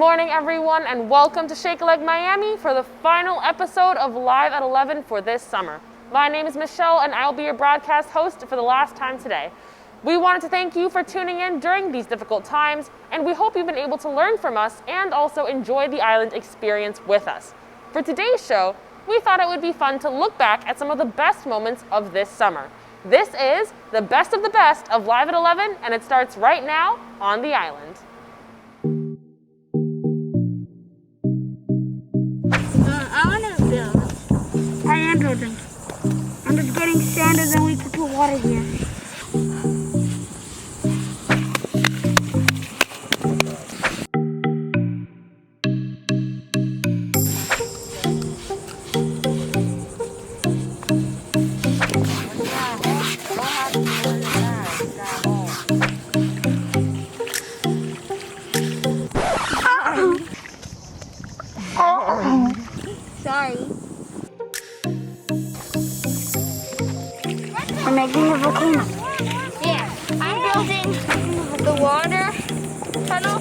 morning, everyone, and welcome to Shake a Leg Miami for the final episode of Live at 11 for this summer. My name is Michelle, and I'll be your broadcast host for the last time today. We wanted to thank you for tuning in during these difficult times, and we hope you've been able to learn from us and also enjoy the island experience with us. For today's show, we thought it would be fun to look back at some of the best moments of this summer. This is the best of Live at 11, and it starts right now on the island. I am building. I'm just getting sand and then we can put water here. Sorry. We're making a volcano. Yeah, I'm building the water tunnel.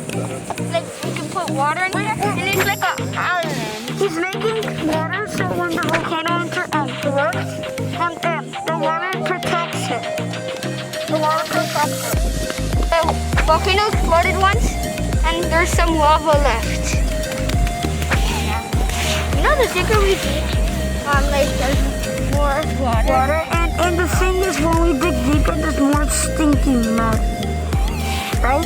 Like we can put water in there, and it's like an island. He's making water so when the volcano erupts, the water protects it. The water protects it. The volcano flooded once, and there's some lava left. You know the secret we like there's more water. And the thing is, when we dig deeper, there's more stinky mud. Right?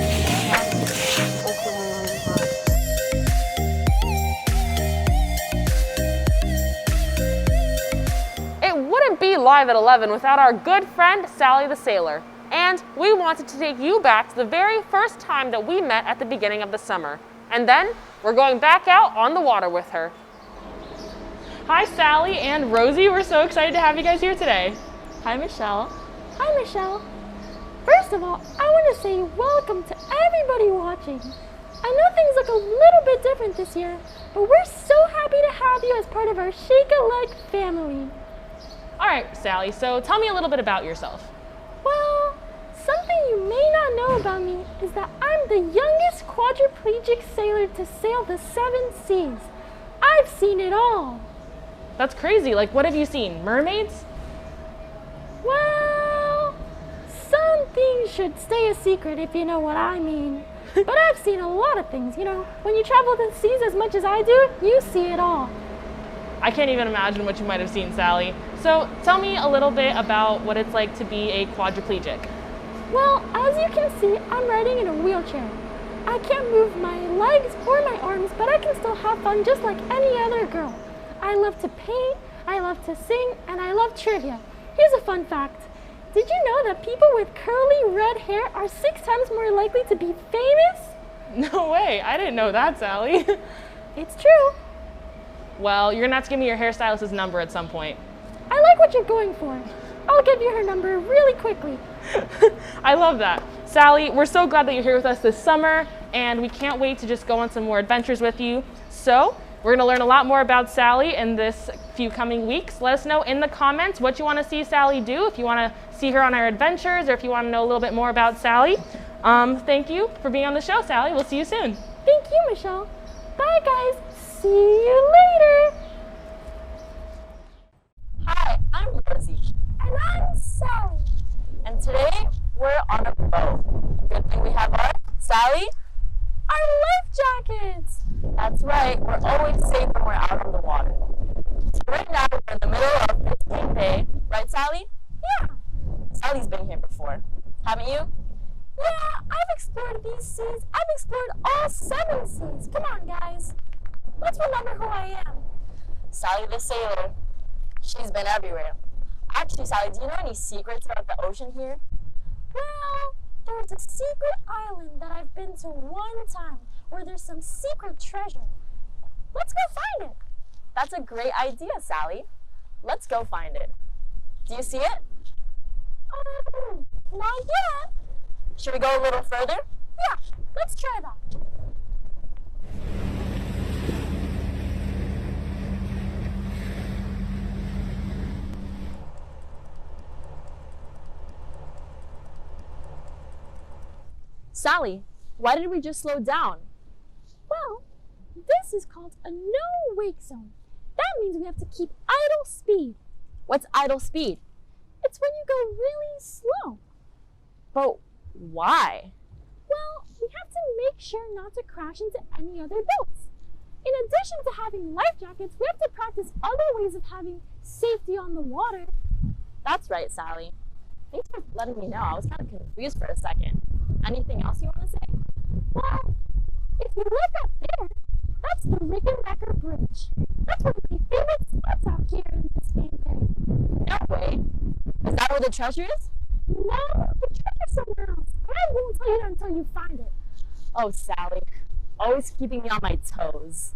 It wouldn't be Live at 11 without our good friend Sally the Sailor. And we wanted to take you back to the very first time that we met at the beginning of the summer. And then we're going back out on the water with her. Hi, Sally and Rosie. We're so excited to have you guys here today. Hi, Michelle. Hi, Michelle. First of all, I want to say welcome to everybody watching. I know things look a little bit different this year, but we're so happy to have you as part of our Shake a Leg family. All right, Sally, so tell me a little bit about yourself. Well, something you may not know about me is that I'm the youngest quadriplegic sailor to sail the 7 seas. I've seen it all. That's crazy. Like, what have you seen? Mermaids? Well, some things should stay a secret if you know what I mean. But I've seen a lot of things, you know. When you travel the seas as much as I do, you see it all. I can't even imagine what you might have seen, Sally. So tell me a little bit about what it's like to be a quadriplegic. Well, as you can see, I'm riding in a wheelchair. I can't move my legs or my arms, but I can still have fun just like any other girl. I love to paint, I love to sing, and I love trivia. Here's a fun fact. Did you know that people with curly red hair are 6 times more likely to be famous? No way. I didn't know that, Sally. It's true. Well, you're going to have to give me your hairstylist's number at some point. I like what you're going for. I'll give you her number really quickly. I love that. Sally, we're so glad that you're here with us this summer, and we can't wait to just go on some more adventures with you. So, we're going to learn a lot more about Sally in this few coming weeks. Let us know in the comments what you want to see Sally do, if you want to see her on our adventures, or if you want to know a little bit more about Sally. Thank you for being on the show, Sally. We'll see you soon. Thank you, Michelle. Bye, guys. See you later. Hi, I'm Rosie. And I'm Sally. And today, we're on a boat. Good thing we have Sally, our life jackets. That's right, we're always safe when we're out on the water. So right now, we're in the middle of Biscayne Bay. Right, Sally? Yeah. Sally's been here before. Haven't you? Yeah, I've explored these seas. I've explored all 7 seas. Come on, guys. Let's remember who I am. Sally the Sailor. She's been everywhere. Actually, Sally, do you know any secrets about the ocean here? Well, there's a secret island that I've been to one time where there's some secret treasure. Let's go find it. That's a great idea, Sally. Let's go find it. Do you see it? Not yet. Should we go a little further? Yeah, let's try that. Sally, why did we just slow down? Well, this is called a no-wake zone. That means we have to keep idle speed. What's idle speed? It's when you go really slow. But why? Well, we have to make sure not to crash into any other boats. In addition to having life jackets, we have to practice other ways of having safety on the water. That's right, Sally. Thanks for letting me know. I was kind of confused for a second. Anything else you want to say? Well, if you look up there, that's the Rickenbacker Bridge. That's one of my favorite spots out here in this Bay. No way. Is that where the treasure is? No, the treasure's somewhere else. I won't tell you that until you find it. Oh, Sally. Always keeping me on my toes.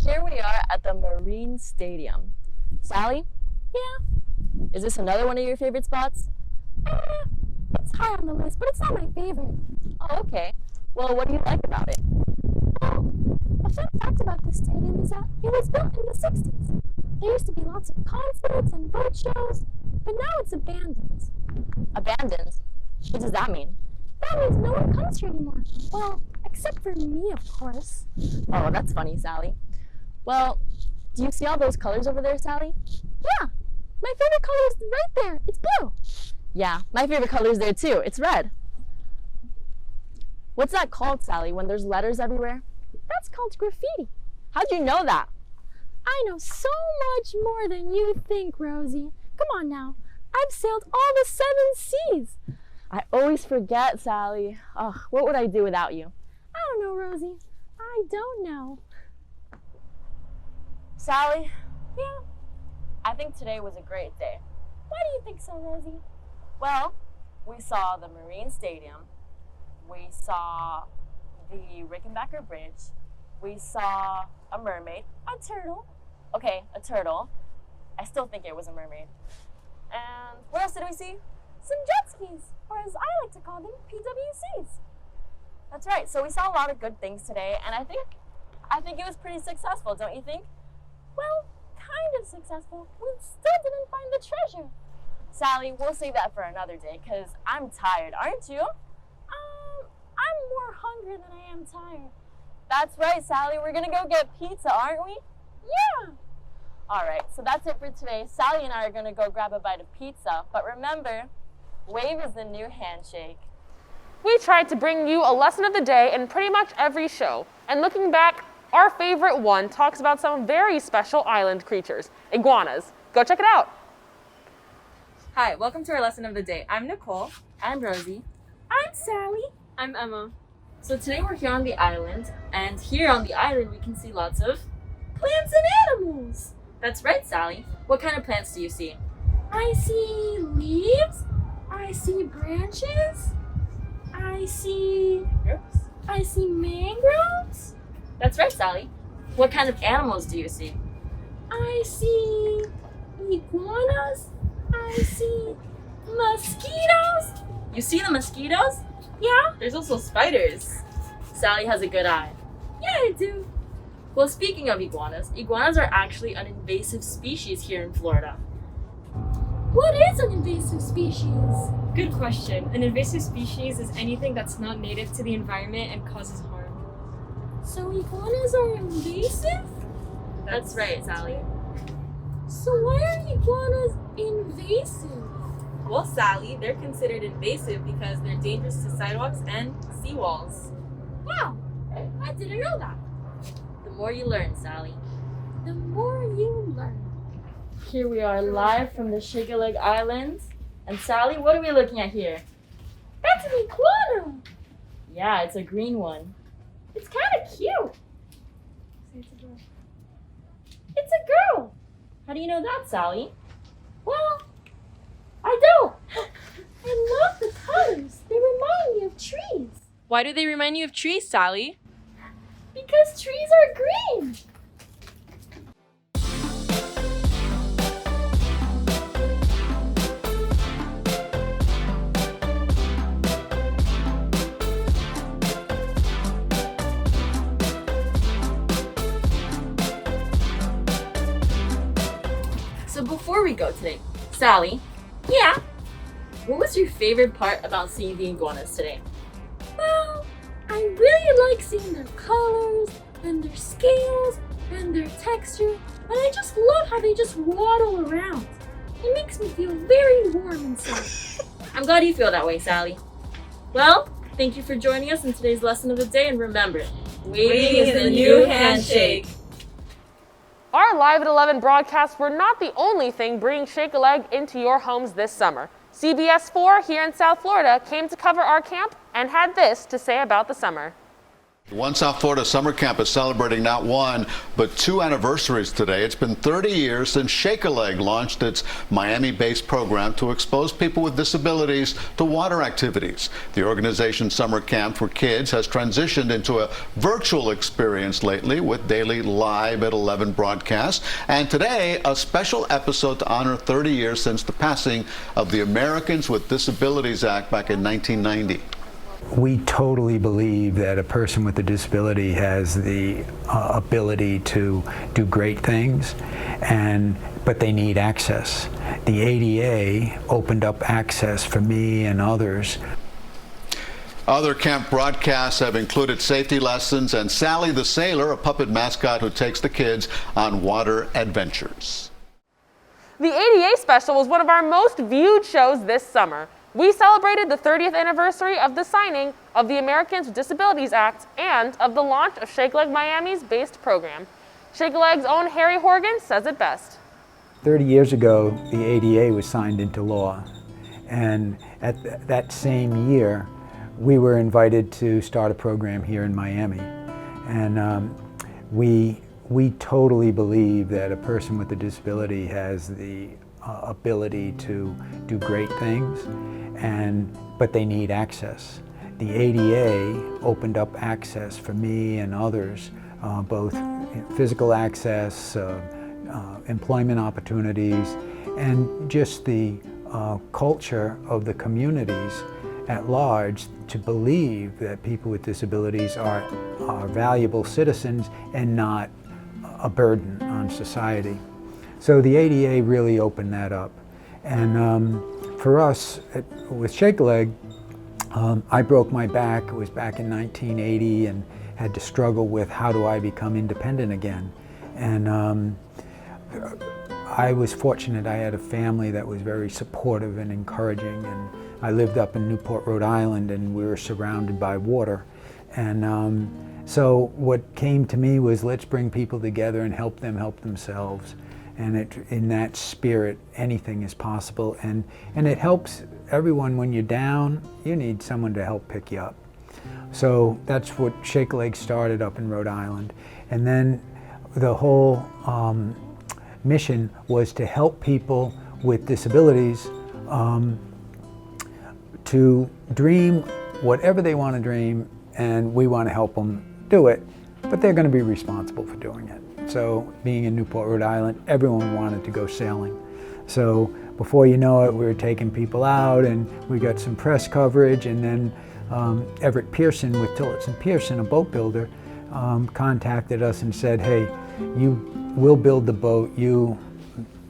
Here we are at the Marine Stadium. Sally, Yeah, is this another one of your favorite spots? it's high on the list, but it's not my favorite. Oh, okay. Well, what do you like about it? Well, a fun fact about this stadium is that it was built in the 60s. There used to be lots of concerts and boat shows, but now it's abandoned. Abandoned? What does that mean? That means no one comes here anymore. Well, except for me, of course. Oh, that's funny, Sally. Well, do you see all those colors over there, Sally? Yeah, my favorite color is right there. It's blue. Yeah, my favorite color is there too. It's red. What's that called, Sally, when there's letters everywhere? That's called graffiti. How'd you know that? I know so much more than you think, Rosie. Come on now. I've sailed all the 7 seas. I always forget, Sally. Oh, what would I do without you? I don't know, Rosie. I don't know. Sally, Yeah, I think today was a great day. why do you think so, Rosie? Well, we saw the Marine Stadium. We saw the Rickenbacker Bridge. We saw a mermaid. A turtle. Okay, a turtle. I still think it was a mermaid. And what else did we see? Some jet skis, or as I like to call them, PWCs. That's right. So we saw a lot of good things today, and I think it was pretty successful, don't you think? Well, kind of successful. We still didn't find the treasure. Sally, we'll save that for another day because I'm tired, aren't you? I'm more hungry than I am tired. That's right, Sally. We're gonna go get pizza, aren't we? Yeah. All right, so that's it for today. Sally and I are gonna go grab a bite of pizza, but remember, wave is the new handshake. We tried to bring you a lesson of the day in pretty much every show. And looking back, our favorite one talks about some very special island creatures, iguanas. Go check it out. Hi, welcome to our lesson of the day. I'm Nicole. I'm Rosie. I'm Sally. I'm Emma. So today we're here on the island, and here on the island we can see lots of Plants and animals. That's right, Sally. What kind of plants do you see? I see leaves. I see branches. I see mangroves. That's right, Sally. What kind of animals do you see? I see iguanas. I see mosquitoes. You see the mosquitoes? Yeah, There's also spiders. Sally has a good eye. yeah, I do. Well, speaking of iguanas, iguanas are actually an invasive species here in Florida. What is an invasive species? Good question. An invasive species is anything that's not native to the environment and causes harm. So iguanas are invasive? That's right, Sally. So why are iguanas invasive? Well, Sally, they're considered invasive because they're dangerous to sidewalks and seawalls. Wow, I didn't know that. The more you learn, Sally. The more you learn. Here we are live from the Shake a Leg Islands. And Sally, what are we looking at here? That's an iguana. Yeah, it's a green one. It's kind of cute. It's a girl. How do you know that, Sally? Well, I don't. I love the colors. They trees. Why do they remind you of trees, Sally? Because trees are green. So before we go today, Sally, Yeah. what was your favorite part about seeing the iguanas today? Well, I really like seeing their colors and their scales and their texture, and I just love how they just waddle around. It makes me feel very warm inside. I'm glad you feel that way, Sally. Well, thank you for joining us in today's lesson of the day, and remember, waiting is the new handshake. Our Live at 11 broadcasts were not the only thing bringing Shake a Leg into your homes this summer. CBS 4 here in South Florida came to cover our camp and had this to say about the summer. One South Florida summer camp is celebrating not one, but two anniversaries today. It's been 30 years since Shake a Leg launched its Miami-based program to expose people with disabilities to water activities. The organization's summer camp for kids has transitioned into a virtual experience lately with daily Live at 11 broadcasts. And today, a special episode to honor 30 years since the passing of the Americans with Disabilities Act back in 1990. We totally believe that a person with a disability has the ability to do great things, but they need access. The ADA opened up access for me and others. Other camp broadcasts have included safety lessons and Sally the Sailor, a puppet mascot who takes the kids on water adventures. The ADA special was one of our most viewed shows this summer. We celebrated the 30th anniversary of the signing of the Americans with Disabilities Act and of the launch of Shake a Leg Miami's based program. Shake a Leg's own Harry Horgan says it best. 30 years ago, the ADA was signed into law, and at that same year, we were invited to start a program here in Miami. And we totally believe that a person with a disability has the ability to do great things, but they need access. The ADA opened up access for me and others, both physical access, employment opportunities, and just the culture of the communities at large to believe that people with disabilities are valuable citizens and not a burden on society. So the ADA really opened that up. And for us, with Shake a Leg, I broke my back. It was back in 1980 and had to struggle with how do I become independent again. And I was fortunate. I had a family that was very supportive and encouraging. And I lived up in Newport, Rhode Island, and we were surrounded by water. And so what came to me was, let's bring people together and help them help themselves. And in that spirit, anything is possible. And it helps everyone. When you're down, you need someone to help pick you up. So that's what Shake a Leg started up in Rhode Island. And then the whole mission was to help people with disabilities to dream whatever they want to dream, and we want to help them do it, but they're going to be responsible for doing it. So being in Newport, Rhode Island, everyone wanted to go sailing. So before you know it, we were taking people out, and we got some press coverage, and then Everett Pearson with Tillotson Pearson, a boat builder, contacted us and said, hey, we'll build the boat, you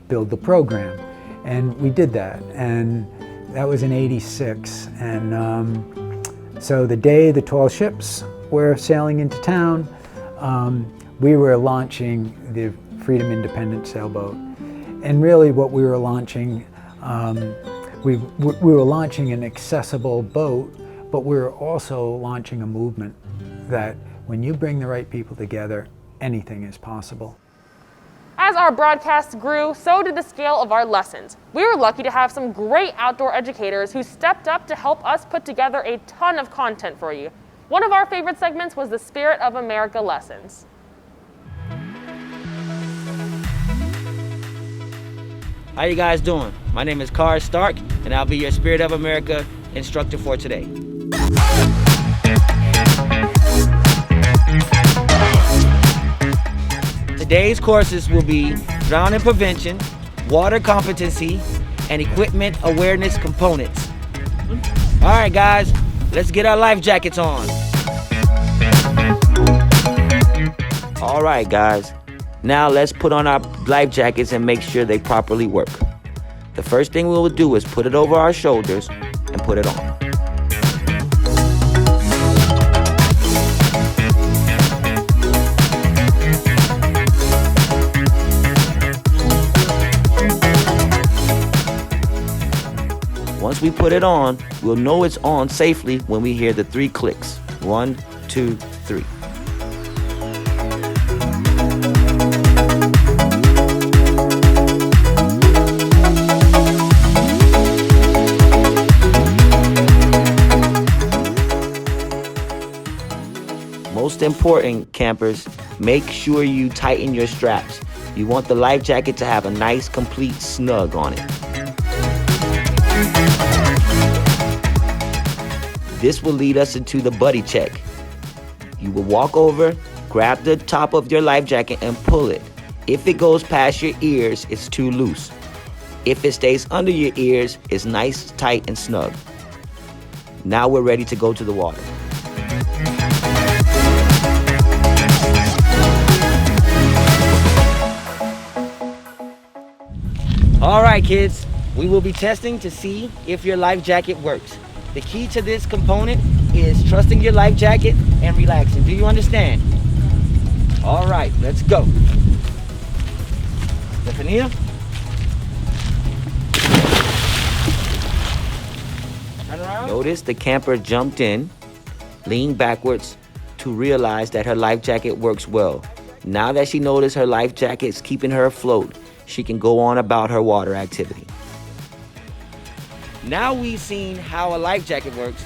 build the program. And we did that, and that was in '86. And so the day the tall ships were sailing into town, we were launching the Freedom Independent Sailboat. And really what we were launching, we were launching an accessible boat, but we were also launching a movement that when you bring the right people together, anything is possible. As our broadcasts grew, so did the scale of our lessons. We were lucky to have some great outdoor educators who stepped up to help us put together a ton of content for you. One of our favorite segments was the Spirit of America lessons. How you guys doing? My name is Carr Stark, and I'll be your Spirit of America instructor for today. Today's courses will be drowning prevention, water competency, and equipment awareness components. All right, guys, let's get our life jackets on. All right, guys, now let's put on our life jackets and make sure they properly work. The first thing we will do is put it over our shoulders and put it on. Once we put it on, we'll know it's on safely when we hear the 3 clicks. 1, 2, 3. Most important, campers, make sure you tighten your straps. You want the life jacket to have a nice, complete snug on it. This will lead us into the buddy check. You will walk over, grab the top of your life jacket and pull it. If it goes past your ears, it's too loose. If it stays under your ears, it's nice, tight, and snug. Now we're ready to go to the water. All right, kids, we will be testing to see if your life jacket works. The key to this component is trusting your life jacket and relaxing. Do you understand? All right, let's go. Stephania? Turn around. Notice the camper jumped in, leaned backwards to realize that her life jacket works well. Now that she noticed her life jacket is keeping her afloat, she can go on about her water activity. Now we've seen how a life jacket works.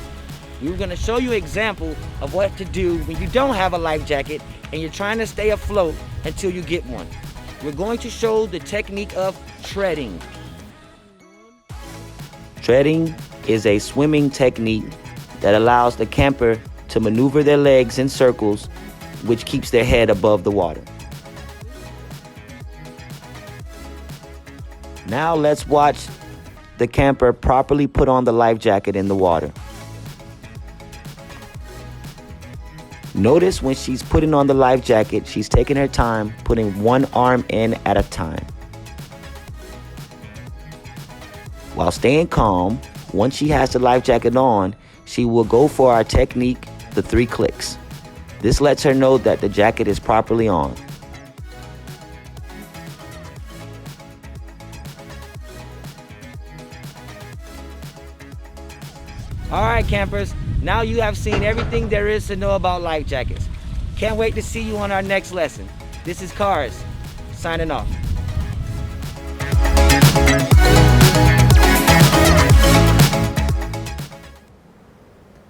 We're going to show you an example of what to do when you don't have a life jacket and you're trying to stay afloat until you get one. We're going to show the technique of treading. Treading is a swimming technique that allows the camper to maneuver their legs in circles, which keeps their head above the water. Now let's watch the camper properly put on the life jacket in the water. Notice when she's putting on the life jacket, she's taking her time, putting one arm in at a time. While staying calm, once she has the life jacket on, she will go for our technique, the 3 clicks. This lets her know that the jacket is properly on. All right, campers, now you have seen everything there is to know about life jackets. Can't wait to see you on our next lesson. This is Cars, signing off.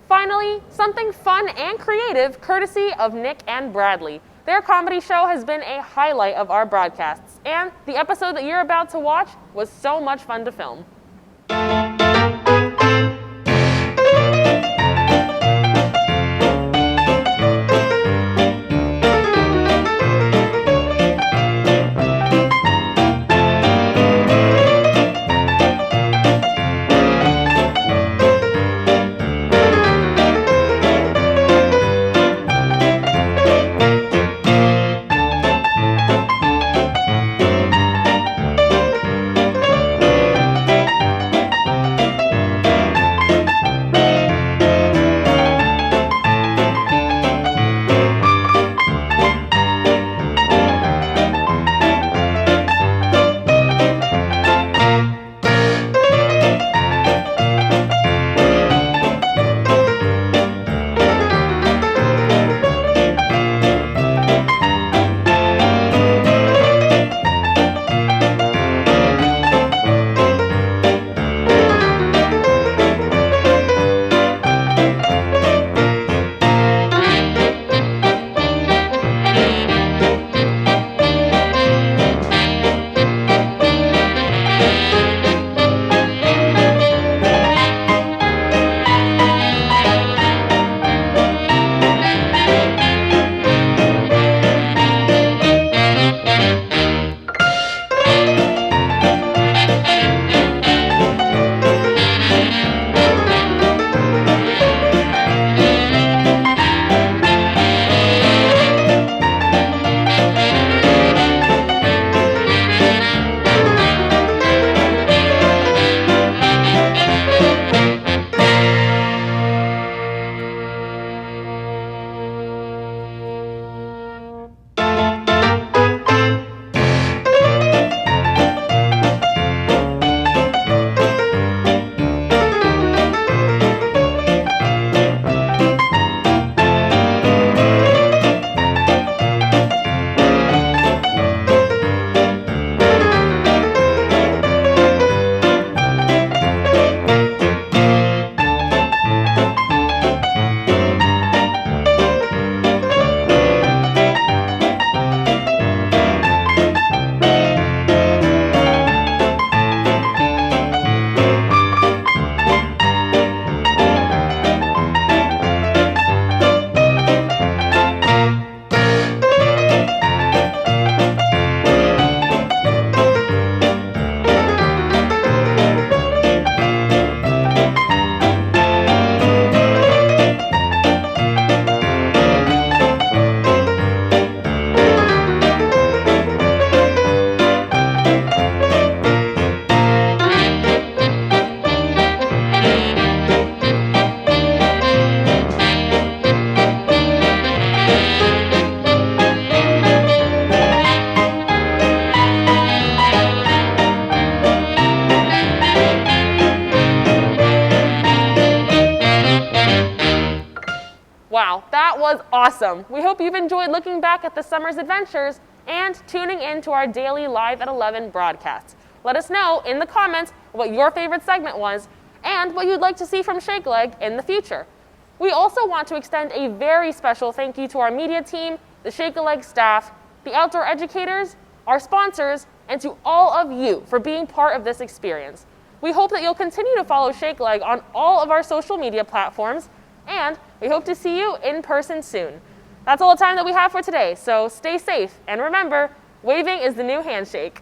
Finally, something fun and creative courtesy of Nick and Bradley. Their comedy show has been a highlight of our broadcasts, and the episode that you're about to watch was so much fun to film. was awesome. We hope you've enjoyed looking back at the summer's adventures and tuning in to our daily Live at 11 broadcasts. Let us know in the comments what your favorite segment was and what you'd like to see from Shake a Leg in the future. We also want to extend a very special thank you to our media team, the Shake a Leg staff, the outdoor educators, our sponsors, and to all of you for being part of this experience. We hope that you'll continue to follow Shake a Leg on all of our social media platforms, and we hope to see you in person soon. That's all the time that we have for today, so stay safe, and remember, waving is the new handshake.